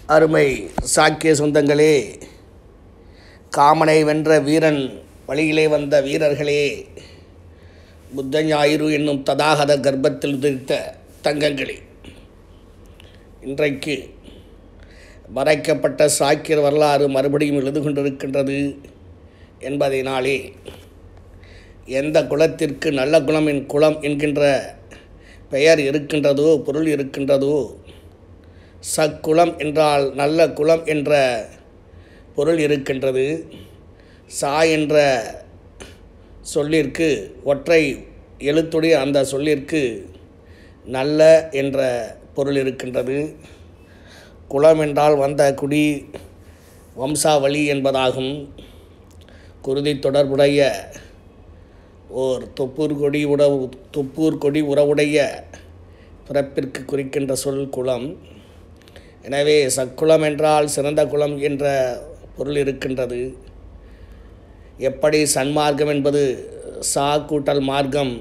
அருமை சாக்கிய சொந்தங்களே, காமனை வென்ற வீரன் வழியிலே வந்த வீரர்களே, புத்த ஞாயிறு என்னும் ததாகத கர்ப்பத்தில் உதித்த தங்கங்களே, இன்றைக்கு மறைக்கப்பட்ட சாக்கியர் வரலாறு மறுபடியும் எழுது கொண்டிருக்கின்றது என்பதினாலே எந்த குலத்திற்கு நல்ல குலம் என்கின்ற பெயர் இருக்கின்றதோ, பொருள் இருக்கின்றதோ, சக்குலம் என்றால் நல்ல குலம் என்ற பொருள் இருக்கின்றது. சா என்ற சொல்லிற்கு ஒற்றை எழுத்துடைய அந்த சொல்லிற்கு நல்ல என்ற பொருள் இருக்கின்றது. குலம் என்றால் வந்த குடி, வம்சாவளி என்பதாகும். குருதி தொடர்புடைய ஓர் தொப்பூர் கொடி உறவுடைய பிறப்பிற்கு குறிக்கின்ற சொல் குலம். எனவே சக்குலம் என்றால் சிறந்த குலம் என்ற பொருள் இருக்கின்றது. எப்படி சன்மார்க்கம் என்பது சா கூட்டல் மார்க்கம்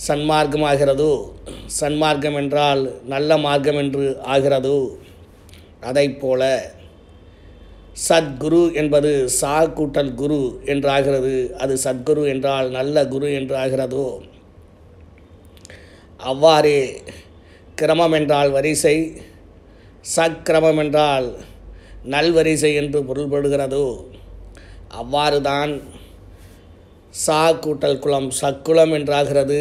சன்மார்க்கம் ஆகிறதோ, சன்மார்க்கம் என்றால் நல்ல மார்க்கம் என்று ஆகிறதோ, அதைப்போல சத்குரு என்பது சா கூட்டல் குரு என்று ஆகிறது. அது சத்குரு என்றால் நல்ல குரு என்று ஆகிறதோ, அவ்வாறே கிரமம் என்றால் வரிசை, சக்கிரமம் என்றால் நல்வரிசை என்று பொருள்படுகிறதோ, அவ்வாறு தான் சா கூட்டல் குலம் சக்குலம் என்றாகிறது.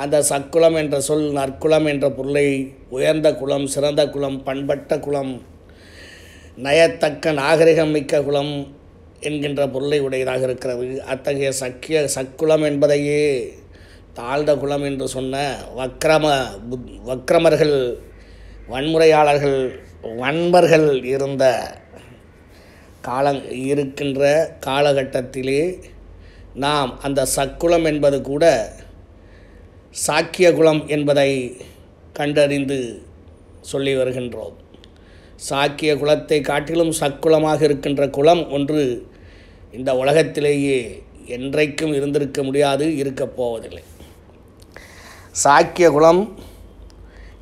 அந்த சக்குலம் என்ற சொல் நற்குலம் என்ற பொருளை உயர்ந்த குலம், சிறந்த குலம், பண்பட்ட குலம், நயத்தக்க நாகரிகம் மிக்க குலம் என்கின்ற பொருளை உடையதாக இருக்கிறது. அத்தகைய சக்குலம் என்பதையே தாழ்ந்த குலம் என்று சொன்ன வக்கிரமர்கள், வன்முறையாளர்கள், வன்பர்கள் இருக்கின்ற காலகட்டத்திலே நாம் அந்த சக்குலம் என்பது கூட சாக்கிய குலம் என்பதை கண்டறிந்து சொல்லி வருகின்றோம். சாக்கிய குலத்தை காட்டிலும் சக்குலமாக இருக்கின்ற குலம் ஒன்று இந்த உலகத்திலேயே என்றைக்கும் இருந்திருக்க முடியாது, இருக்கப் போவதில்லை. சாக்கிய குலம்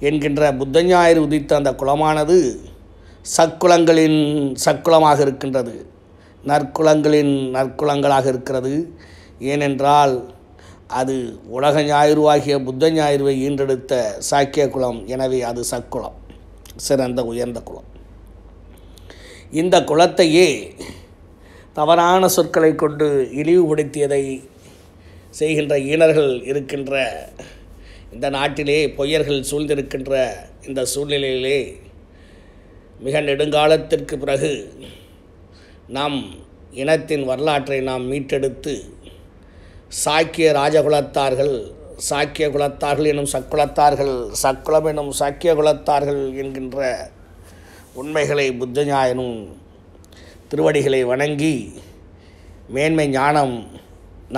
என்கின்ற புத்த ஞாயிறு உதித்த அந்த குலமானது சக்குலங்களின் சக்குலமாக இருக்கின்றது, நற்குலங்களின் நற்குலங்களாக இருக்கிறது. ஏனென்றால் அது உலக ஞாயிறுவாகிய புத்த ஞாயிறுவை ஈன்றெடுத்த சாக்கிய குலம். எனவே அது சக்குலம், சிறந்த உயர்ந்த குலம். இந்த குலத்தையே தவறான சொற்களை கொண்டு இழிவுபடுத்தியதை செய்கின்ற ஈனர்கள் இருக்கின்ற இந்த நாட்டிலே, பொய்யர்கள் சூழ்ந்திருக்கின்ற இந்த சூழ்நிலையிலே மிக நெடுங்காலத்திற்கு பிறகு நம் இனத்தின் வரலாற்றை நாம் மீட்டெடுத்து சாக்கிய ராஜகுலத்தார்கள், சாக்கிய குலத்தார்கள் எனும் சக்குலத்தார்கள், சக்குலம் எனும் சாக்கிய குலத்தார்கள் என்கின்ற உண்மைகளை புத்த ஞாயிறும் திருவடிகளை வணங்கி மேன்மை ஞானம்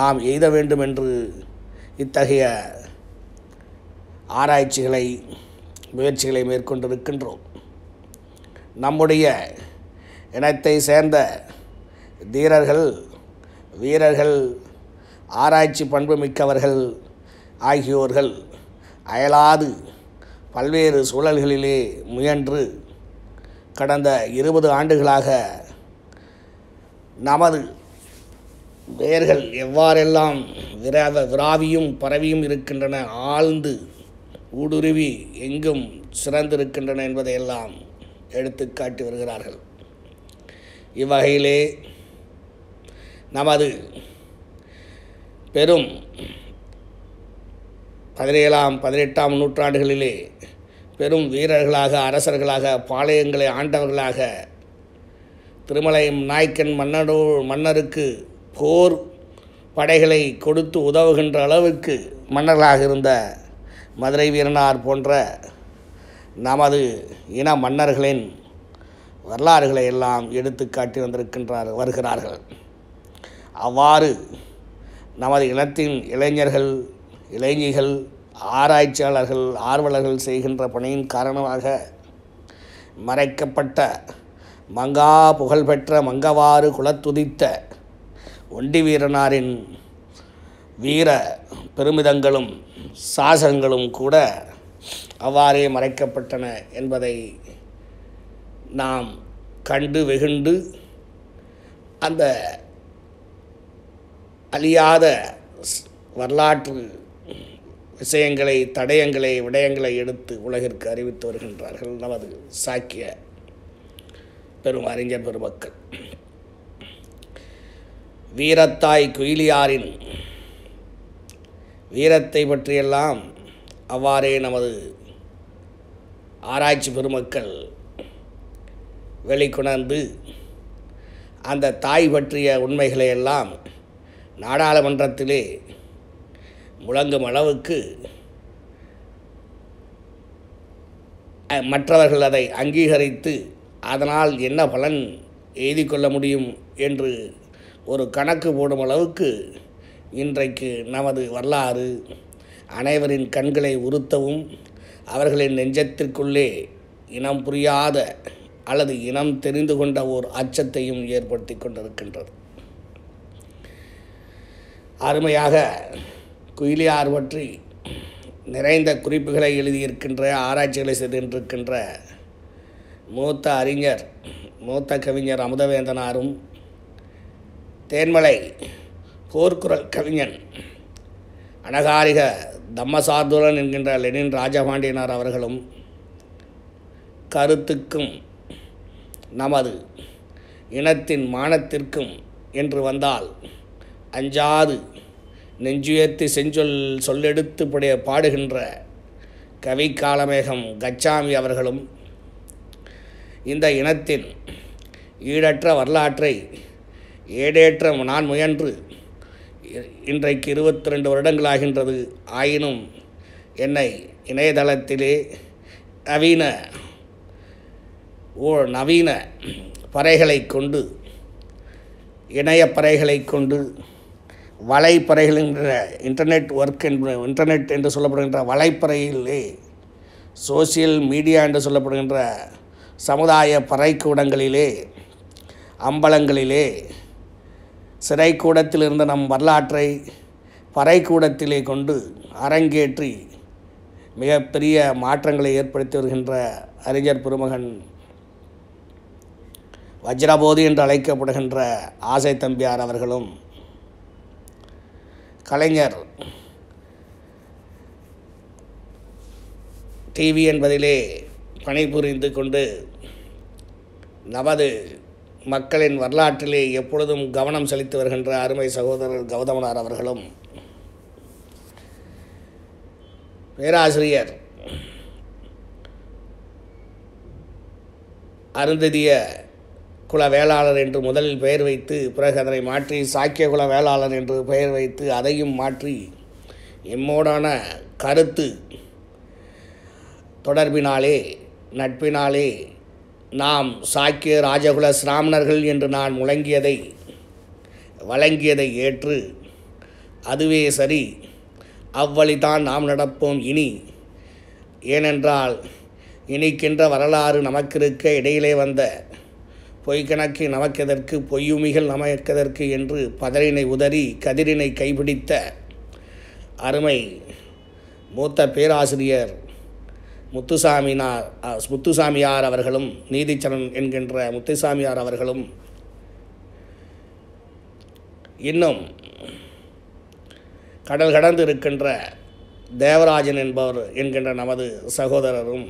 நாம் எய்த வேண்டும் என்று இத்தகைய ஆராய்ச்சிகளை, முயற்சிகளை மேற்கொண்டிருக்கின்றோம். நம்முடைய இனத்தை சேர்ந்த தீரர்கள், வீரர்கள், ஆராய்ச்சி பண்பு மிக்கவர்கள் ஆகியோர்கள் அயலாது பல்வேறு சூழல்களிலே முயன்று கடந்த 20 ஆண்டுகளாக நமது வேர்கள் எவ்வாறெல்லாம் விராவியும் பரவியும் இருக்கின்றன, ஆழ்ந்து ஊடுருவி எங்கும் சிறந்திருக்கின்றன என்பதையெல்லாம் எடுத்து காட்டி வருகிறார்கள். இவ்வகையிலே நமது பெரும் 17ஆம் 18ஆம் நூற்றாண்டுகளிலே பெரும் வீரர்களாக, அரசர்களாக, பாளையங்களை ஆண்டவர்களாக, திருமலை நாயக்கன் மன்னருக்கு போர் படைகளை கொடுத்து உதவுகின்ற அளவுக்கு மன்னர்களாக இருந்த மதுரை வீரனார் போன்ற நமது இன மன்னர்களின் வரலாறுகளை எல்லாம் எடுத்து காட்டி வருகிறார்கள். அவ்வாறு நமது இனத்தின் இளைஞர்கள், இளைஞிகள், ஆராய்ச்சியாளர்கள், ஆர்வலர்கள் செய்கின்ற பணியின் காரணமாக மறைக்கப்பட்ட மங்கா புகழ்பெற்ற மங்கவாறு குலத்துதித்த ஒண்டி வீரனாரின் வீர பெருமிதங்களும் சாசகங்களும் கூட அவ்வாறே மறைக்கப்பட்டன என்பதை நாம் கண்டு வெகுண்டு அந்த அழியாத வரலாற்று விஷயங்களை, தடயங்களை, விடயங்களை எடுத்து உலகிற்கு அறிவித்து வருகின்றார்கள் நமது சாக்கிய பெரும் அறிஞர் பெருமக்கள். வீரத்தாய் குயிலியாரின் வீரத்தை பற்றியெல்லாம் அவ்வாறே நமது ஆராய்ச்சி பெருமக்கள் வெளிக்கொணர்ந்து அந்த தாய் பற்றிய உண்மைகளை எல்லாம் நாடாளுமன்றத்திலே முழங்கும் அளவுக்கு மற்றவர்கள் அதை அங்கீகரித்து அதனால் என்ன பலன் எய்தி கொள்ள முடியும் என்று ஒரு கணக்கு போடும் அளவுக்கு இன்றைக்கு நமது வரலாறு அனைவரின் கண்களை உறுத்தவும் அவர்களின் நெஞ்சத்திற்குள்ளே இனம் புரியாத அல்லது இனம் தெரிந்து கொண்ட ஓர் அச்சத்தையும் ஏற்படுத்தி கொண்டிருக்கின்றது. அருமையாக குயிலியார் பற்றி நிறைந்த குறிப்புகளை எழுதியிருக்கின்ற, ஆராய்ச்சிகளை செய்திருக்கின்ற மூத்த அறிஞர், மூத்த கவிஞர் அமுதவேந்தனாரும், தேன்மலை போர்க்குரல் கவிஞன் அனகாரிக தம்மசார்துரன் என்கின்ற லெனின் ராஜபாண்டியனார் அவர்களும் கருத்துக்கும் நமது இனத்தின் மானத்திற்கும் என்று வந்தால் அஞ்சாது நெஞ்சுயர்த்தி செஞ்சொல் சொல்லெடுத்து பாடுகின்ற கவி காலமேகம் கச்சாமி அவர்களும் இந்த இனத்தின் ஈடற்ற வரலாற்றை ஏடேற்ற நான் முயன்று இன்றைக்கு 22 வருடங்களாகின்றது. ஆயினும் என்னை இணையதளத்திலே நவீன பறைகளை கொண்டு, இணையப்பறைகளை கொண்டு, வலைப்பறைகள் என்ற இன்டர்நெட் என்று சொல்லப்படுகின்ற வலைப்பறையிலே, சோசியல் மீடியா என்று சொல்லப்படுகின்ற சமுதாய பறைக்கூடங்களிலே, அம்பலங்களிலே, சிறைக்கூடத்தில் இருந்த நம் வரலாற்றை பறைக்கூடத்திலே கொண்டு அரங்கேற்றி மிகப்பெரிய மாற்றங்களை ஏற்படுத்தி வருகின்ற அறிஞர் பெருமகன் வஜ்ரபோதி என்று அழைக்கப்படுகின்ற ஆசை தம்பியார் அவர்களும், கலைஞர் டிவி என்பதிலே பணிபுரிந்து கொண்டு நமது மக்களின் வரலாற்றிலே எப்பொழுதும் கவனம் செலுத்தி வருகின்ற அருமை சகோதரர் கௌதமனார் அவர்களும், பேராசிரியர் அருந்ததிய குல வேளாளர் என்று முதலில் பெயர் வைத்து, பிறகு அதனை மாற்றி சாக்கிய குல வேளாளர் என்று பெயர் வைத்து, அதையும் மாற்றி எம்மோடான கருத்து தொடர்பினாலே, நட்பினாலே நாம் சாக்கிய ராஜகுல சிராமணர்கள் என்று நான் வழங்கியதை ஏற்று, அதுவே சரி, அவ்வழிதான் நாம் நடப்போம் இனி. ஏனென்றால் இனிக்கின்ற வரலாறு நமக்கிருக்க இடையிலே வந்த பொய்கணக்கு நமக்கெதற்கு, பொய்யுமிகள் நமக்கெதற்கு என்று பதறினை உதறி கதிரினை கைப்பிடித்த அருமை மூத்த பேராசிரியர் முத்துசாமியார் அவர்களும், நீதிச்சரன் என்கின்ற முத்துசாமியார் அவர்களும், இன்னும் கடல் கடந்து இருக்கின்ற தேவராஜன் என்கின்ற நமது சகோதரரும்,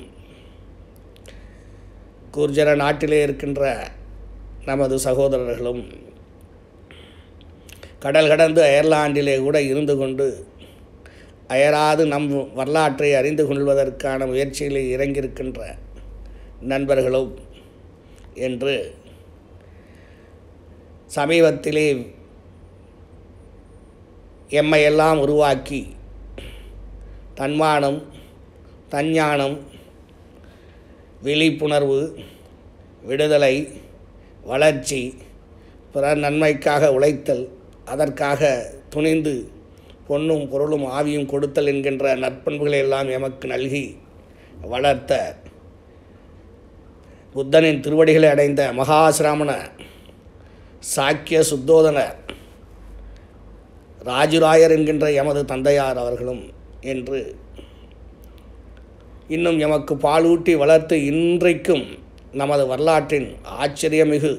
குர்ஜர நாட்டிலே இருக்கின்ற நமது சகோதரர்களும், கடல் கடந்து அயர்லாண்டிலே கூட இருந்து கொண்டு அயராது நம் வரலாற்றை அறிந்து கொள்வதற்கான முயற்சியில் இறங்கியிருக்கின்ற நண்பர்களும் என்று சமீபத்திலே எம்மையெல்லாம் உருவாக்கி தன்மானம், தஞ்ஞானம், விழிப்புணர்வு, விடுதலை, வளர்ச்சி, பிறர் நன்மைக்காக உழைத்தல், அதற்காக துணிந்து பொன்னும் பொருளும் ஆவியும் கொடுத்தல் என்கின்ற நற்பண்புகளை எல்லாம் எமக்கு நல்கி வளர்த்த புத்தனின் திருவடிகளை அடைந்த மகாசிராமண சாக்கிய சுத்தோதன ராஜுராயர் என்கின்ற எமது தந்தையார் அவர்களும் என்று இன்னும் எமக்கு பாலூட்டி வளர்த்து இன்றைக்கும் நமது வரலாற்றின் ஆச்சரியமிகு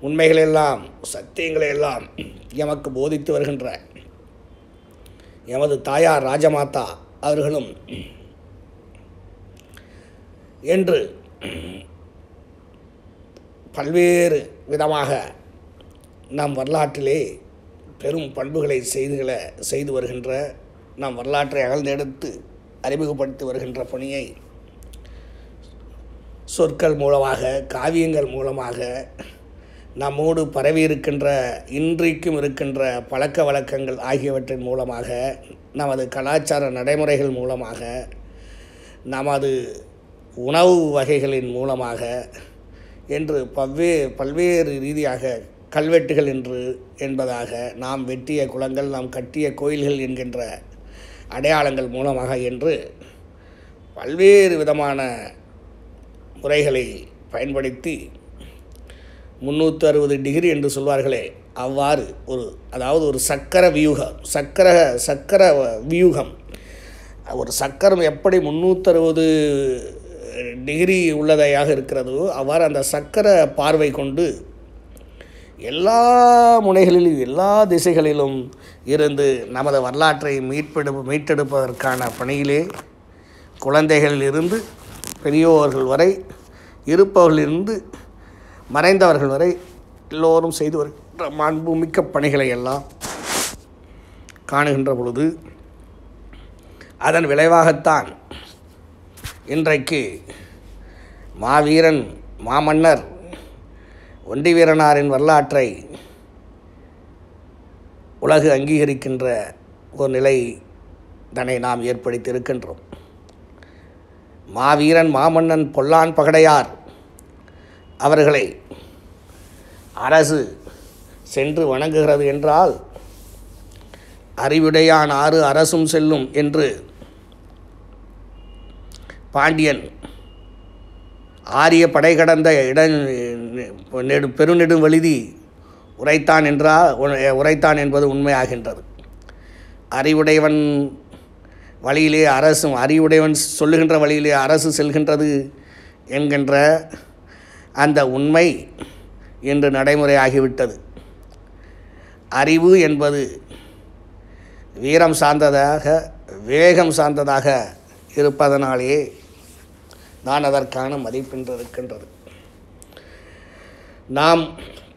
உண்மைகளெல்லாம் சத்தியங்களையெல்லாம் எமக்கு போதித்து வருகின்ற எமது தாயார் ராஜமாதா அவர்களும் என்று பல்வேறு விதமாக நம் வரலாற்றிலே பெரும் பண்புகளை செய்து வருகின்ற நம் வரலாற்றை அகழ்ந்தெடுத்து அறிமுகப்படுத்தி வருகின்ற பணியை சொற்கள் மூலமாக காவியங்கள் மூலமாக நம்மோடு பரவி இருக்கின்ற இன்றைக்கும் இருக்கின்ற பழக்க வழக்கங்கள் ஆகியவற்றின் மூலமாக நமது கலாச்சார நடைமுறைகள் மூலமாக நமது உணவு வகைகளின் மூலமாக என்று பல்வேறு ரீதியாக கல்வெட்டுகள் என்பதாக நாம் வெட்டிய குளங்கள் நாம் கட்டிய கோயில்கள் என்கின்ற அடையாளங்கள் மூலமாக என்று பல்வேறு விதமான முறைகளை பயன்படுத்தி 360 டிகிரி என்று சொல்வார்களே அவ்வாறு ஒரு சக்கர வியூகம் ஒரு சக்கரம் எப்படி 360 டிகிரி உள்ளதையாக இருக்கிறதோ அவ்வாறு அந்த சக்கர பார்வை கொண்டு எல்லா முனைகளிலும் எல்லா திசைகளிலும் இருந்து நமது வரலாற்றை மீட்டெடுப்பதற்கான பணியிலே குழந்தைகளிலிருந்து பெரியோர்கள் வரை இருப்பவர்களிலிருந்து மறைந்தவர்கள் வரை எல்லோரும் செய்து வருகின்ற மாண்புமிக்க பணிகளை எல்லாம் காணுகின்ற பொழுது அதன் விளைவாகத்தான் இன்றைக்கு மாமன்னர் ஒண்டி வீரனாரின் வரலாற்றை உலகு அங்கீகரிக்கின்ற ஒரு நிலை தன்னை நாம் ஏற்படுத்தியிருக்கின்றோம். மாமன்னன் பொல்லான் பகடையார் அவர்களை அரசு சென்று வணங்குகிறது என்றால் அறிவுடையான் ஆறு அரசும் செல்லும் என்று பாண்டியன் ஆரிய படை கடந்த பெருநெடும் வலிதி உரைத்தான் என்பது உண்மையாகின்றது. அறிவுடையவன் வழியிலே அரசும் அறிவுடையவன் சொல்லுகின்ற வழியிலே அரசு செல்கின்றது என்கின்ற அந்த உண்மை இன்று நடைமுறையாகிவிட்டது. அறிவு என்பது வீரம் சார்ந்ததாக வேகம் சார்ந்ததாக இருப்பதனாலே நான் அதற்கான மதிப்பின்றிருக்கின்றது. நாம்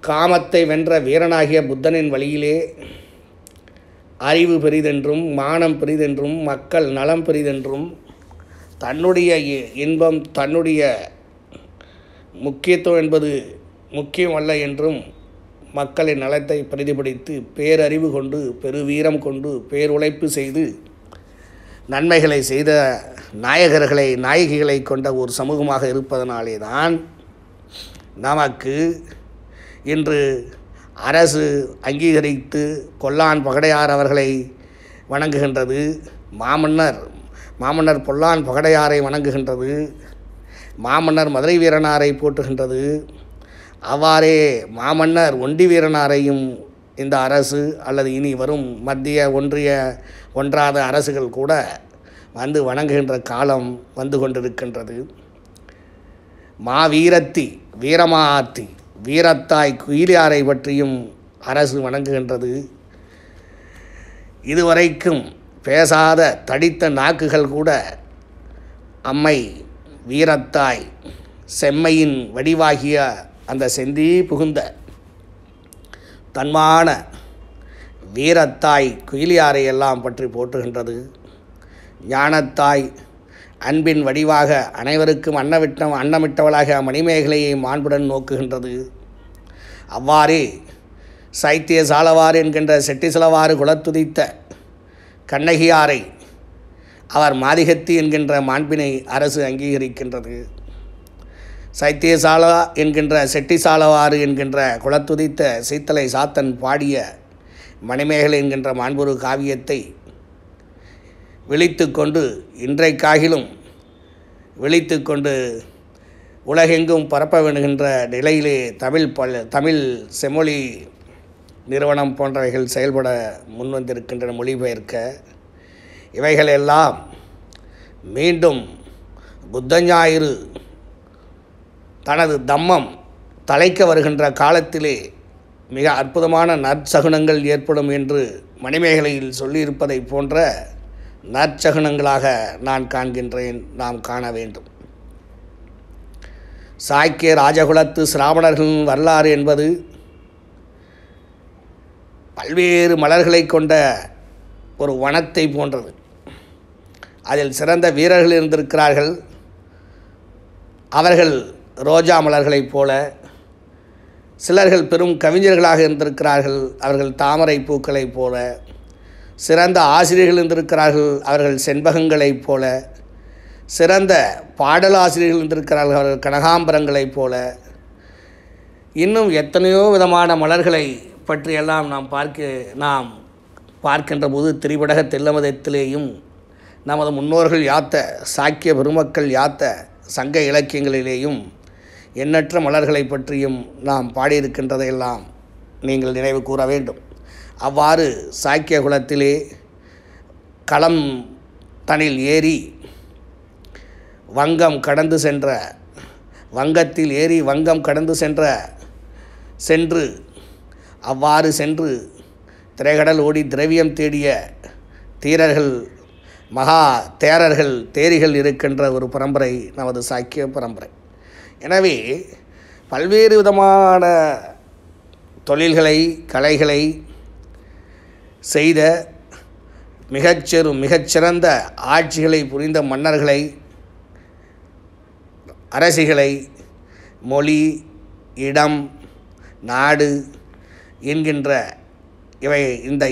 காமத்தை வென்ற வீரனாகிய புத்தனின் வழியிலே அறிவு பெரிதென்றும் மானம் பெரிதென்றும் மக்கள் நலம் பெரிதென்றும் தன்னுடைய இன்பம் தன்னுடைய முக்கியத்துவம் என்பது முக்கியம் அல்ல என்றும் மக்களின் நலத்தை பிரதிபலித்து பேரறிவு கொண்டு பெருவீரம் கொண்டு பேருழைப்பு செய்து நன்மைகளை செய்த நாயகிகளை கொண்ட ஒரு சமூகமாக இருப்பதனாலே தான் நமக்கு இன்று அரசு அங்கீகரித்து கொல்லான் பகடையார் அவர்களை வணங்குகின்றது. மாமன்னர் பொல்லான் பகடையாரை வணங்குகின்றது. மாமன்னர் மதுரை வீரனாரை போற்றுகின்றது. அவ்வாறே மாமன்னர் ஒண்டி வீரனாரையும் இந்த அரசு அல்லது இனி வரும் மத்திய ஒன்றாத அரசுகள் கூட வந்து வணங்குகின்ற காலம் வந்து கொண்டிருக்கின்றது. வீரமாத்தி வீரத்தாய் குயிலியாரை பற்றியும் அரசு வணங்குகின்றது. இதுவரைக்கும் பேசாத தடித்த நாக்குகள் கூட அம்மை வீரத்தாய் செம்மையின் வடிவாகிய அந்த செந்தீ புகுந்த தன்மான வீரத்தாய் குயிலியாரை எல்லாம் பற்றி போற்றுகின்றது. ஞானத்தாய் அன்பின் வடிவாக அனைவருக்கும் அன்னமிட்டவளாக மணிமேகலையை மாண்புடன் நோக்குகின்றது. அவ்வாறே சைத்திய சாலவாறு என்கின்ற செட்டிசலவாறு குலத்துதித்த கண்ணகியாரை அவர் மாதிகத்தி என்கின்ற மாண்பினை அரசு அங்கீகரிக்கின்றது. சைத்தியசாலா என்கின்ற செட்டிசாலவாறு என்கின்ற குலத்துதித்த சீத்தலை சாத்தன் பாடிய மணிமேகலை என்கின்ற மாண்புரு காவியத்தை விழித்து கொண்டு இன்றைக்காகிலும் விழித்து கொண்டு உலகெங்கும் பரப்ப வேண்டுகின்ற நிலையிலே தமிழ் செம்மொழி நிறுவனம் போன்றவைகள் செயல்பட முன்வந்திருக்கின்றன மொழிபெயர்க்க. இவைகளெல்லாம் மீண்டும் புத்த ஞாயிறு தனது தம்மம் தலைக்க வருகின்ற காலத்திலே மிக அற்புதமான நற்சகுனங்கள் ஏற்படும் என்று மணிமேகலையில் சொல்லியிருப்பதை போன்ற நற்சகுனங்களாக நான் காண்கின்றேன், நாம் காண வேண்டும். சாக்கிய ராஜகுலத்து சிராவணர்களின் வரலாறு என்பது பல்வேறு மலர்களை கொண்ட ஒரு வனத்தை போன்றது. அதில் சிறந்த வீரர்கள் இருந்திருக்கிறார்கள். அவர்கள் ரோஜா மலர்களைப் போல. சிலர்கள் பெரும் கவிஞர்களாக இருந்திருக்கிறார்கள், அவர்கள் தாமரை பூக்களைப் போல. சிறந்த ஆசிரியர்கள் இருந்திருக்கிறார்கள், அவர்கள் செண்பகங்களைப் போல. சிறந்த பாடலாசிரியர்கள் இருந்திருக்கிறார்கள், அவர்கள் கனகாம்பரங்களைப் போல. இன்னும் எத்தனையோ விதமான மலர்களை பற்றியெல்லாம் நாம் பார்க்கின்ற போது திரிபடக தெல்லமதத்திலேயும் நமது முன்னோர்கள் யாத்த சாக்கிய பெருமக்கள் யாத்த சங்க இலக்கியங்களிலேயும் எண்ணற்ற மலர்களை பற்றியும் நாம் பாடியிருக்கின்றதையெல்லாம் நீங்கள் நினைவு கூற வேண்டும். அவ்வாறு சாக்கிய குலத்திலே களம் தனில் ஏறி வங்கத்தில் ஏறி வங்கம் கடந்து சென்று திரைகடல் ஓடி திரவியம் தேடிய தீரர்கள், மகா தேரர்கள், தேரிகள் இருக்கின்ற ஒரு பரம்பரை நமது சாக்கிய பரம்பரை. எனவே பல்வேறு விதமான தொழில்களை, கலைகளை செய்த மிகச்சிறந்த ஆட்சிகளை புரிந்த மன்னர்களை, அரசிகளை மொழி, இடம், நாடு என்கின்ற இவை இந்த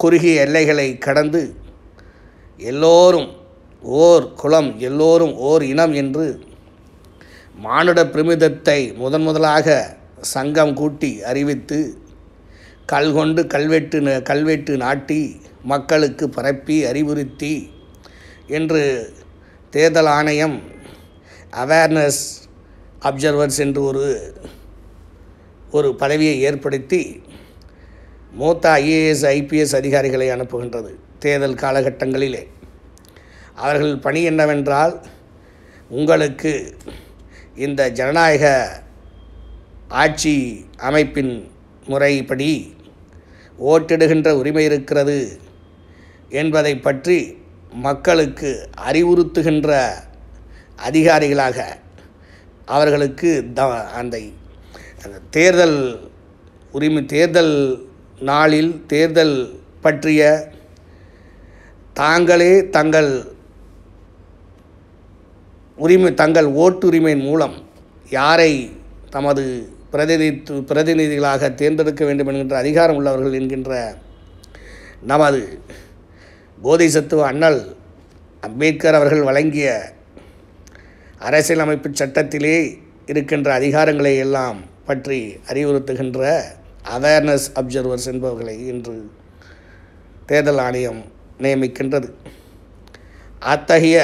குறுகிய எல்லைகளை கடந்து எல்லோரும் ஓர் குலம், எல்லோரும் ஓர் இனம் என்று மானுட பிரமிதத்தை முதலாக சங்கம் கூட்டி அறிவித்து கல்கொண்டு கல்வெட்டு நாட்டி மக்களுக்கு பரப்பி அறிவுறுத்தி என்று தேர்தல் ஆணையம் அவேர்னஸ் அப்சர்வர்ஸ் என்று ஒரு பதவியை ஏற்படுத்தி மூத்த IAS IPS அதிகாரிகளை அனுப்புகின்றது. தேர்தல் காலகட்டங்களிலே அவர்கள் பணி என்னவென்றால், உங்களுக்கு இந்த ஜனநாயக ஆட்சி அமைப்பின் முறைப்படி ஓட்டிடுகின்ற உரிமை இருக்கிறது என்பதை பற்றி மக்களுக்கு அறிவுறுத்துகின்ற அதிகாரிகளாக அவர்களுக்கு அந்த தேர்தல் நாளில் தேர்தல் பற்றிய தாங்களே தங்கள் ஓட்டுரிமையின் மூலம் யாரை தமது பிரதிநிதிகளாக தேர்ந்தெடுக்க வேண்டும் என்கின்ற அதிகாரம் உள்ளவர்கள் என்கின்ற நமது போதிசத்துவ அண்ணல் அம்பேத்கர் அவர்கள் வழங்கிய அரசியலமைப்பு சட்டத்திலே இருக்கின்ற அதிகாரங்களை எல்லாம் பற்றி அறிவுறுத்துகின்ற அவேர்னஸ் அப்சர்வர்ஸ் என்பவர்களை இன்று தேர்தல் ஆணையம் நியமிக்கின்றது. அத்தகைய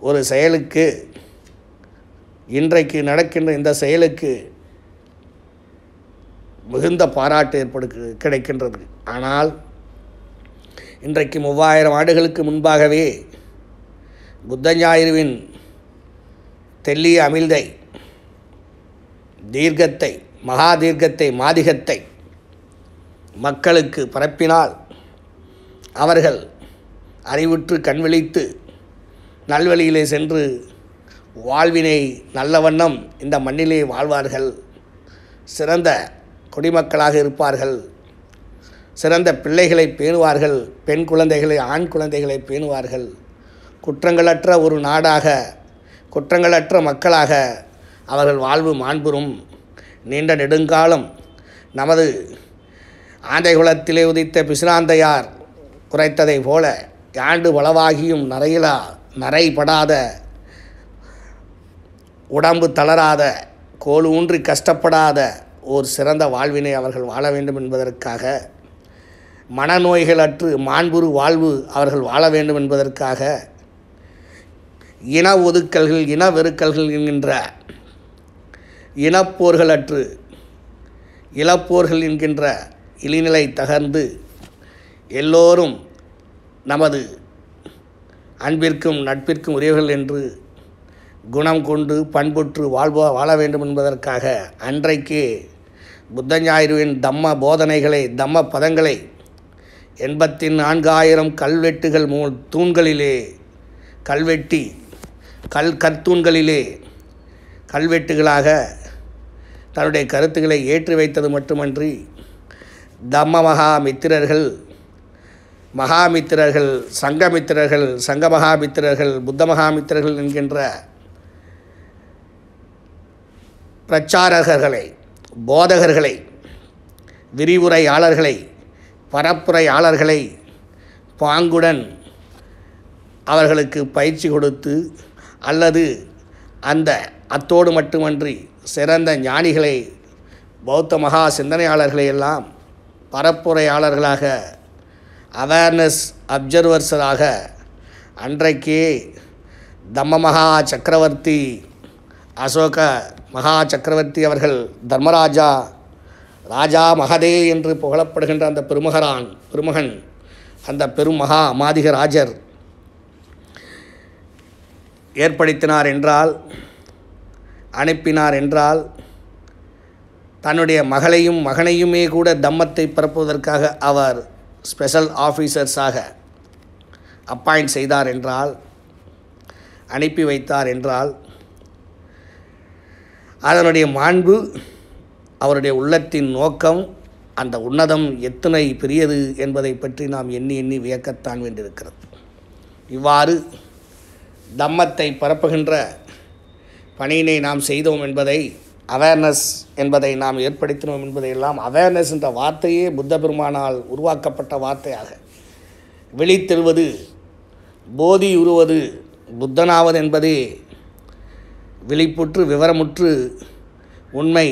ஒரு செயலுக்கு, இன்றைக்கு நடக்கின்ற இந்த செயலுக்கு மிகுந்த பாராட்டு கிடைக்கின்றது. ஆனால் இன்றைக்கு 3000 ஆண்டுகளுக்கு முன்பாகவே புத்த ஞாயிறுவின் தெல்லிய அமிழ்தை, தீர்க்கத்தை, மகா தீர்க்கத்தை, மாதிகத்தை மக்களுக்கு பரப்பினால் அவர்கள் அறிவுற்று கண்விழித்து நல்வழியிலே சென்று வாழ்வினை நல்ல வண்ணம் இந்த மண்ணிலே வாழ்வார்கள், சிறந்த குடிமக்களாக இருப்பார்கள், சிறந்த பிள்ளைகளை பேணுவார்கள், பெண் குழந்தைகளை, ஆண் குழந்தைகளை பேணுவார்கள், குற்றங்களற்ற ஒரு நாடாக, குற்றங்களற்ற மக்களாக அவர்கள் வாழ்வு மாண்புறும். நீண்ட நெடுங்காலம் நமது ஆந்தை குலத்திலே உதித்த பிசிராந்தையார் குறைத்ததை போல யாண்டு வளவாகியும் நரைபடாத, உடம்பு தளராத, கோல் ஊன்றி கஷ்டப்படாத ஒரு சிறந்த வாழ்வினை அவர்கள் வாழ வேண்டும் என்பதற்காக, மனநோய்களற்று மாண்புறு வாழ்வு அவர்கள் வாழ வேண்டும் என்பதற்காக இன ஒதுக்கல்கள், இன வெறுக்கல்கள் என்கின்ற இனப்போர்களற்று இளப்போர்கள் என்கின்ற இழிநிலை தகர்ந்து எல்லோரும் நமது அன்பிற்கும் நட்பிற்கும் உரியவர்கள் என்று குணம் கொண்டு பண்புற்று வாழ வேண்டும் என்பதற்காக அன்றைக்கு புத்த ஞாயிறுவின் தம்ம போதனைகளை தம்ம பதங்களை 84,000 கல்வெட்டுகள் தூண்களிலே கல்வெட்டி கற்தூண்களிலே கல்வெட்டுகளாக தன்னுடைய கருத்துக்களை ஏற்றி வைத்தது மட்டுமன்றி தம்ம மகாமித்திரர்கள் சங்கமித்திரர்கள் சங்க மகாமித்திரர்கள் புத்த மகாமித்திரர்கள் என்கின்ற பிரச்சாரகர்களை போதகர்களை விரிவுரையாளர்களை பரப்புரையாளர்களை பாங்குடன் அவர்களுக்கு பயிற்சி கொடுத்து அல்லது அத்தோடு மட்டுமன்றி சிறந்த ஞானிகளை பௌத்த மகா சிந்தனையாளர்களை எல்லாம் பரப்புரையாளர்களாக அவேர்னஸ் அப்சர்வர்ஸராக அன்றைக்கே தம்ம மகா சக்கரவர்த்தி அசோக மகா சக்கரவர்த்தி அவர்கள் தர்மராஜா ராஜா மகதே என்று புகழப்படுகின்ற அந்த பெருமகன் அந்த பெருமகா அமாதிக ராஜர் ஏற்படுத்தினார் என்றால் அனுப்பினார் என்றால் தன்னுடைய மகனையுமே கூட தம்மத்தை பரப்புவதற்காக அவர் ஸ்பெஷல் ஆஃபீஸர்ஸாக அப்பாயிண்ட் செய்தார் என்றால் அனுப்பி வைத்தார் என்றால் அதனுடைய மாண்பு அவருடைய உள்ளத்தின் நோக்கம் அந்த உன்னதம் எத்தனை பெரியது என்பதை பற்றி நாம் எண்ணி வியக்கத்தான் வேண்டியிருக்கிறது. இவ்வாறு தம்மத்தை பரப்புகின்ற பணியினை நாம் செய்தோம் என்பதை அவேர்னஸ் என்பதை நாம் ஏற்படுத்தினோம் என்பதையெல்லாம் அவேர்னஸ் என்ற வார்த்தையே புத்த பெருமானால் உருவாக்கப்பட்ட வார்த்தையாக வெளித்தெழுவது போதி உருவது புத்தனாவது என்பதே விழிப்புற்று விவரமுற்று உண்மை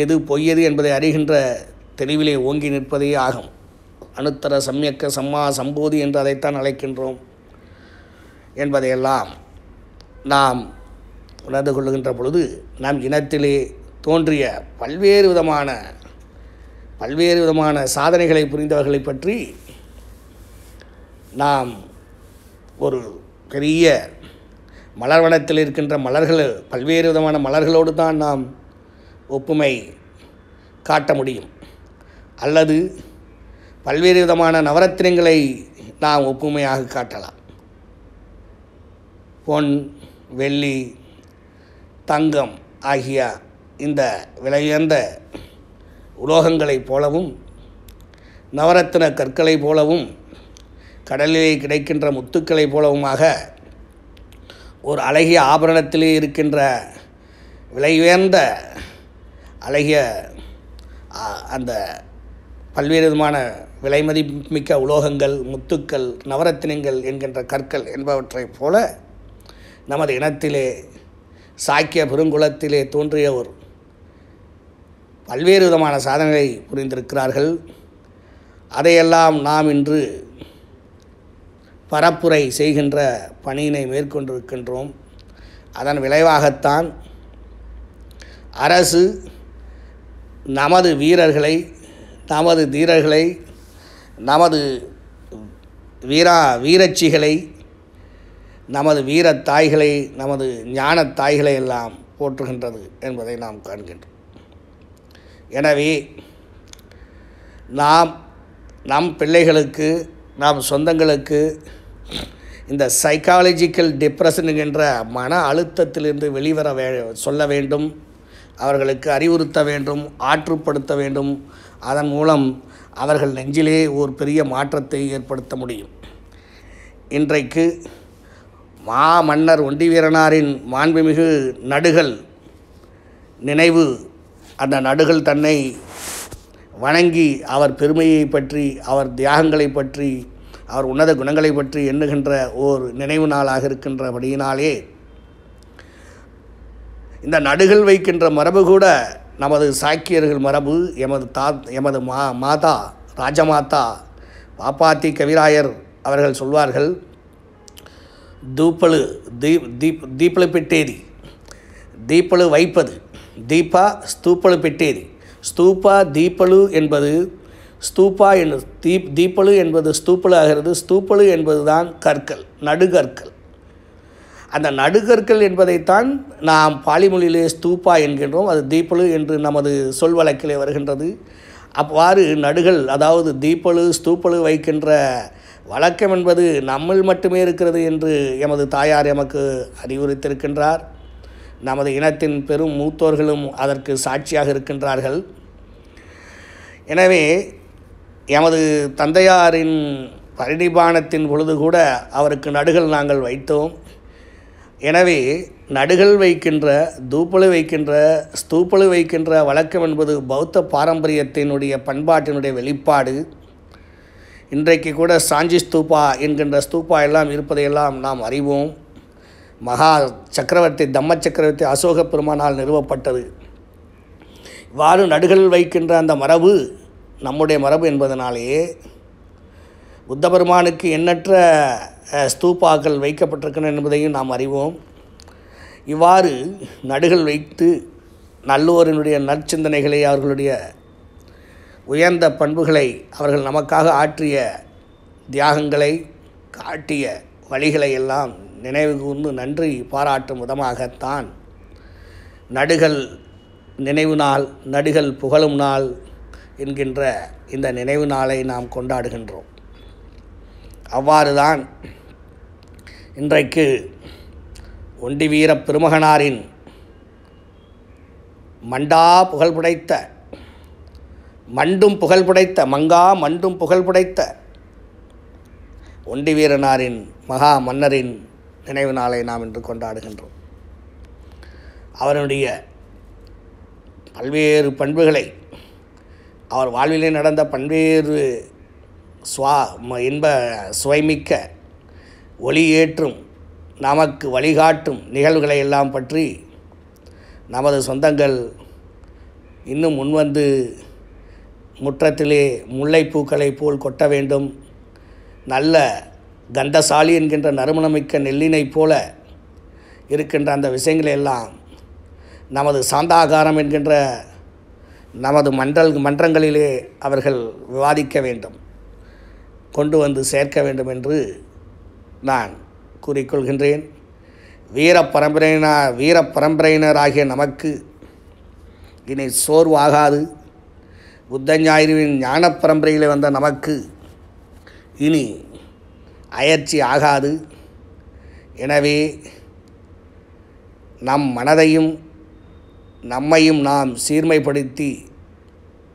எது பொய்யது என்பதை அறிகின்ற தெளிவிலே ஓங்கி நிற்பதே ஆகும். அனுத்தர சம்யக்க சம்மா சம்போதி என்று அதைத்தான் அழைக்கின்றோம் என்பதையெல்லாம் நாம் உணர்ந்து கொள்ளுகின்ற பொழுது நம் இனத்திலே தோன்றிய பல்வேறு விதமான சாதனைகளை புரிந்தவர்களை பற்றி நாம் ஒரு பெரிய மலர்வனத்தில் இருக்கின்ற பல்வேறு விதமான மலர்களோடு தான் நாம் ஒப்புமை காட்ட முடியும், அல்லது பல்வேறு விதமான நவரத்தினங்களை நாம் ஒப்புமையாக காட்டலாம். பொன், வெள்ளி, தங்கம் ஆகிய இந்த விலையுயர்ந்த உலோகங்களைப் போலவும் நவரத்தின கற்களைப் போலவும் கடலிலே கிடைக்கின்ற முத்துக்களைப் போலவுமாக ஒரு அழகிய ஆபரணத்திலே இருக்கின்ற விலையுயர்ந்த அழகிய அந்த பல்வேறு விதமான விலைமதிமிக்க உலோகங்கள், முத்துக்கள், நவரத்தினங்கள் என்கின்ற கற்கள் என்பவற்றைப் போல நமது இனத்திலே சாக்கிய பெருங்குலத்திலே தோன்றியவர் பல்வேறு விதமான சாதனைகளை புரிந்திருக்கிறார்கள். அதையெல்லாம் நாம் இன்று பரப்புரை செய்கின்ற பணியினை மேற்கொண்டிருக்கின்றோம். அதன் விளைவாகத்தான் அரசு நமது வீரர்களை, நமது தீரர்களை, நமது வீரச்சிகளை, நமது வீரத்தாய்களை, நமது ஞானத்தாய்களை எல்லாம் போற்றுகின்றது என்பதை நாம் காண்கின்றோம். எனவே நம் பிள்ளைகளுக்கு, நம் சொந்தங்களுக்கு இந்த சைக்காலஜிக்கல் டிப்ரெஷன் என்கின்ற மன அழுத்தத்திலிருந்து வெளிவர சொல்ல வேண்டும், அவர்களுக்கு அறிவுறுத்த வேண்டும், ஆற்றுப்படுத்த வேண்டும். அதன் மூலம் அவர்கள் நெஞ்சிலே ஒரு பெரிய மாற்றத்தை ஏற்படுத்த முடியும். இன்றைக்கு மன்னர் ஒண்டிவீரனாரின் மாண்புமிகு நடுகள் நினைவு, அந்த நடுகள் தன்னை வணங்கி அவர் பெருமையை பற்றி, அவர் தியாகங்களை பற்றி, அவர் உன்னத குணங்களை பற்றி எண்ணுகின்ற ஓர் நினைவு நாளாக இருக்கின்றபடியினாலே இந்த நடுகள் வைக்கின்ற மரபு கூட நமது சாக்கியர்கள் மரபு. எமது மாதா ராஜமாதா பாப்பாத்தி கவிராயர் அவர்கள் சொல்வார்கள், தீப்பழு பெட்டேரி, தீப்பழு வைப்பது, தீபா ஸ்தூப்பழு பெட்டேரி. ஸ்தூபா தீப்பழு என்பது ஸ்தூபா தீப்பழு என்பது ஸ்தூப்பழு ஆகிறது. ஸ்தூப்பழு என்பது தான் கற்கள், நடுகற்கள். அந்த நடுகற்கள் என்பதைத்தான் நாம் பாலிமொழியிலே ஸ்தூபா என்கின்றோம். அது தீப்பழு என்று நமது சொல் வழக்கிலே வருகின்றது. அவ்வாறு நடுகள், அதாவது தீப்பழு ஸ்தூப்பழு வைக்கின்ற வழக்கம் என்பது நம்மில் மட்டுமே இருக்கிறது என்று எமது தாயார் எமக்கு அறிவுறுத்தியிருக்கின்றார். நமது இனத்தின் பெரும் மூத்தோர்களும் அதற்கு சாட்சியாக இருக்கின்றார்கள். எனவே எமது தந்தையாரின் பரிநிபானத்தின் பொழுது கூட அவருக்கு நடுகள் நாங்கள் வைத்தோம். எனவே நடுகள் வைக்கின்ற, தூப்பழு வைக்கின்ற, ஸ்தூப்பழு வைக்கின்ற வழக்கம் என்பது பௌத்த பாரம்பரியத்தினுடைய பண்பாட்டினுடைய வெளிப்பாடு. இன்றைக்கு கூட சாஞ்சி ஸ்தூபா என்கின்ற ஸ்தூபா எல்லாம் இருப்பதையெல்லாம் நாம் அறிவோம். மகா சக்கரவர்த்தி தம்ம சக்கரவர்த்தி அசோக பெருமானால் நிறுவப்பட்டது. இவ்வாறு நடுகள் வைக்கின்ற அந்த மரபு நம்முடைய மரபு என்பதனாலேயே புத்த பெருமானுக்கு எண்ணற்ற ஸ்தூபாக்கள் வைக்கப்பட்டிருக்கின்றன என்பதையும் நாம் அறிவோம். இவ்வாறு நடுகள் வைத்து நல்லோரினுடைய நற்சிந்தனைகளை, அவர்களுடைய உயர்ந்த பண்புகளை, அவர்கள் நமக்காக ஆற்றிய தியாகங்களை, காட்டிய வழிகளை எல்லாம் நினைவு கூர்ந்து நன்றி பாராட்டும் விதமாகத்தான் நடுகள் நினைவு நாள், நடுகள் புகழும் நாள் என்கின்ற இந்த நினைவு நாளை நாம் கொண்டாடுகின்றோம். அவ்வாறு தான் இன்றைக்கு ஒண்டி வீர பெருமகனாரின் மண்டா புகழ் புடைத்த, மண்டும் புகழ் புடைத்த, மங்கா மண்டும் புகழ் புடைத்த ஒண்டி வீரனாரின் மகா மன்னரின் நினைவு நாளை நாம் இன்று கொண்டாடுகின்றோம். அவருடைய பல்வேறு பண்புகளை, அவர் வாழ்விலே நடந்த பல்வேறு இன்ப சுவைமிக்க ஒளியேற்றும், நமக்கு வழிகாட்டும் நிகழ்வுகளை எல்லாம் பற்றி நமது சொந்தங்கள் இன்னும் முன்வந்து முற்றத்திலே முல்லைப்பூக்களை போல் கொட்ட வேண்டும், நல்ல கந்தசாலி என்கின்ற நறுமணமிக்க நெல்லினை போல இருக்கின்ற அந்த விஷயங்களை எல்லாம் நமது சாந்தாகாரம் என்கின்ற நமது மன்றங்களிலே அவர்கள் விவாதிக்க வேண்டும், கொண்டு வந்து சேர்க்க வேண்டும் என்று நான் கூறிக்கொள்கின்றேன். வீர பரம்பரையினராகிய நமக்கு இனி சோர்வாகாது. புத்த ஞாயிறுவின் ஞான பரம்பரையில் வந்த நமக்கு இனி அயற்சி ஆகாது. எனவே நம் மனதையும் நம்மையும் நாம் சீர்மைப்படுத்தி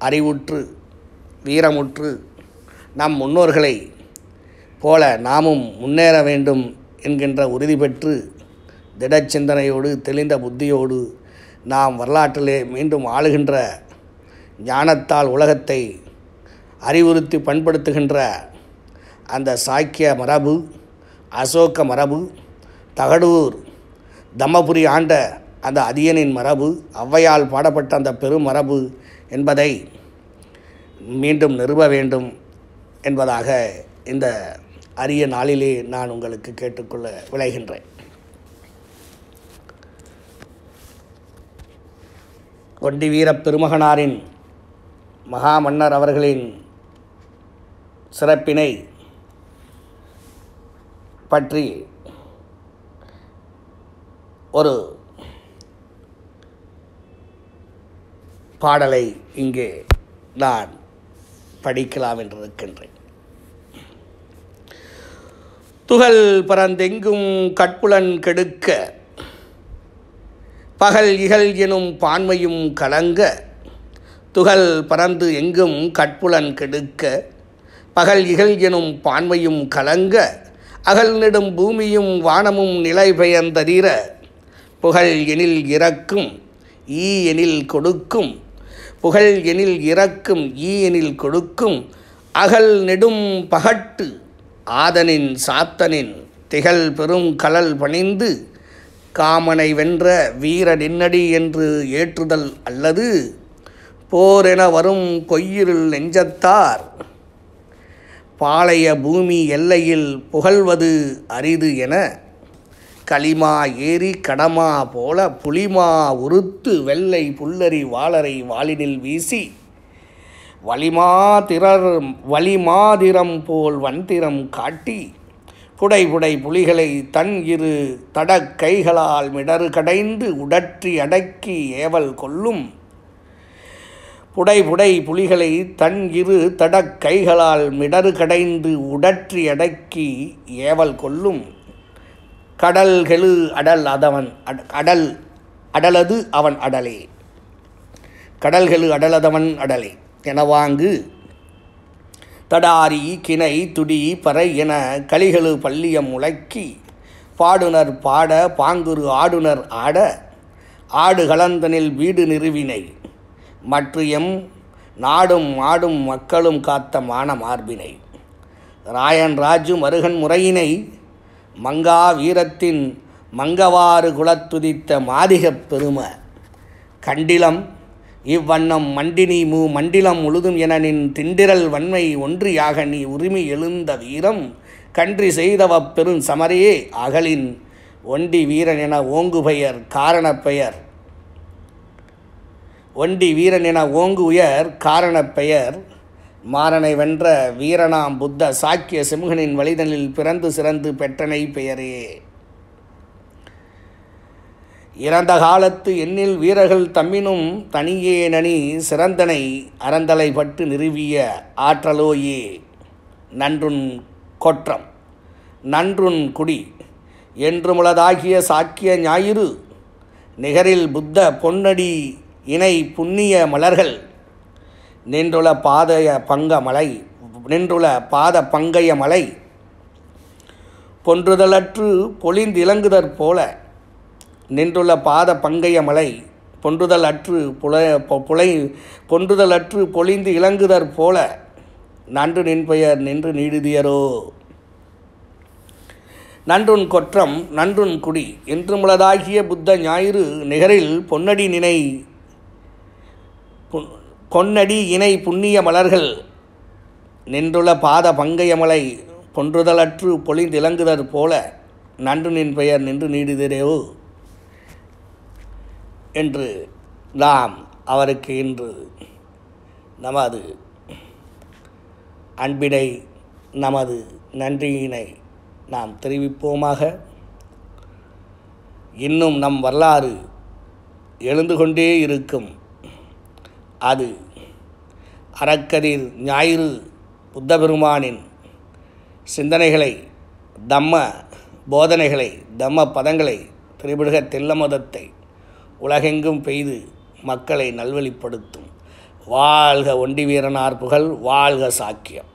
அறிவுற்று வீரமுற்று நம் முன்னோர்களை போல நாமும் முன்னேற வேண்டும் என்கின்ற உறுதி பெற்று திடச்சிந்தனையோடு தெளிந்த புத்தியோடு நாம் வரலாற்றிலே மீண்டும் ஆளுகின்ற, ஞானத்தால் உலகத்தை அறிவுறுத்தி பண்படுத்துகின்ற அந்த சாக்கிய மரபு, அசோக மரபு, தகடூர் தம்மபுரி ஆண்ட அந்த அதியனின் மரபு, ஔவையால் பாடப்பட்ட அந்த பெரும் மரபு என்பதை மீண்டும் நிறுவ வேண்டும் என்பதாக இந்த அரிய நாளிலே நான் உங்களுக்கு கேட்டுக்கொள்ள விளைகின்றேன். ஒண்டி வீர பெருமகனாரின் மகா மன்னர் அவர்களின் சிறப்பினை பற்றி ஒரு பாடலை இங்கே நான் படிக்கலாம் என்று இருக்கின்றேன். துகள் பரந்தெங்கும் கட்புலன் கெடுக்க, பகல் இகழ் எனும் பான்மையும் கலங்க. துகள் பரந்து எங்கும் கட்புலன் கெடுக்க, பகல் இகழ் எனும் பான்மையும் கலங்க. அகல் நெடும் பூமியும் வானமும் நிலை பெயர்ந்ததிர, புகழ் எனில் இறக்கும் ஈ எனில் கொடுக்கும். புகழ் எனில் இறக்கும் ஈ எனில் கொடுக்கும். அகல் நெடும் பகட்டு ஆதனின் சாத்தனின் திகழ் பெரும் கலல் பணிந்து, காமனை வென்ற வீர நின்னடி என்று ஏற்றுதல் அல்லது, போரென வரும் பொய்யிருள் நெஞ்சத்தார் பாளைய பூமி எல்லையில் புகழ்வது அரிது என, களிமா ஏறி கடமா போல புலிமா உறுத்து வெள்ளை புல்லரி வாளரை வாளினில் வீசி, வலிமாதிரம் போல் வன்திரம் காட்டி, புடை புடை புலிகளை தன் இரு தடக்கைகளால் மிடறு கடைந்து உடற்றி அடக்கி ஏவல் கொள்ளும். புடை புடை புலிகளை தன் இரு தடக்கைகளால் மிடறு கடைந்து உடற்றி அடக்கி ஏவல் கொள்ளும். கடல்கெழு அடல் அதவன் அடலது அவன் அடலே. கடல்கெழு அடலதவன் அடலே எனவாங்கு தடாரி கிணை துடி பறை என கலிகளு பள்ளியம் முழக்கி பாடுனர் பாட பாங்குரு ஆடுனர் ஆட ஆடு கலந்தனில் வீடு நிறுவினை மற்றையம் நாடும் மாடும் மக்களும் காத்த மான மார்பினை. ராயன் ராஜு மருகன் முறையினை மங்கா வீரத்தின் மங்கவாறு குலத்துதித்த மாதிகப் பெரும கண்டிலம் இவ்வண்ணம் மண்டினி மண்டிலம் முழுதும் என நின் திண்டிரல் வன்மை ஒன்றியாக நீ உரிமை எழுந்த வீரம் கன்றி செய்தவ பெரும் சமரே அகலின் ஒண்டி வீரன் என ஓங்கு பெயர் காரணப் பெயர். ஒண்டி வீரன் என ஓங்கு உயர் காரணப் பெயர். மாறனை வென்ற வீரனாம் புத்த சாக்கிய சிம்ஹனின் வழிதனில் பிறந்து சிறந்து பெற்றனை பெயரே. இறந்த காலத்து எண்ணில் வீரர்கள் தம்மினும் தனியே நனி சிறந்தனை அறந்தலை பட்டு நிறுவிய ஆற்றலோயே. நன்றுன் கொற்றம் நன்றுன் குடி என்றுமுளதாகிய சாக்கிய ஞாயிறு நிகரில் புத்த பொன்னடி இணை புண்ணிய மலர்கள் நின்றுள பாத பங்கைய மலை பொன்றுதலற்று பொழிந்திலங்குதற் போல. நின்றுள்ள பாத பங்கைய மலை பொன்றுதலற்று பொழிந்து இலங்குதற் போல நன்று நின் பெயர் நின்று நீடுதியரோ. நன்றுன் கொற்றம் நன்றுன் குடி என்றுமுளதாகிய புத்த ஞாயிறு நிகரில் பொன்னடி இணை புண்ணிய மலர்கள் நின்றுள்ள பாத பங்கைய மலை பொன்றுதலற்று பொழிந்திலங்குதற் போல நன்று நின் பெயர் நின்று நீடுதிரோ என்று நாம் அவருக்கு இன்று நமது அன்பினை நமது நன்றியினை நாம் தெரிவிப்போமாக. இன்னும் நம் வரலாறு எழுந்து கொண்டே இருக்கும். அது அறக்கதிர் ஞாயிறு புத்த பெருமானின் சிந்தனைகளை தம்ம போதனைகளை தம்ம பதங்களை திரிபுக தெல்ல மதத்தை உலகெங்கும் பெய்து மக்களை நல்வழிப்படுத்தும். வாழ்க ஒண்டி வீரனார் புகழ், வாழ்க சாக்கியம்.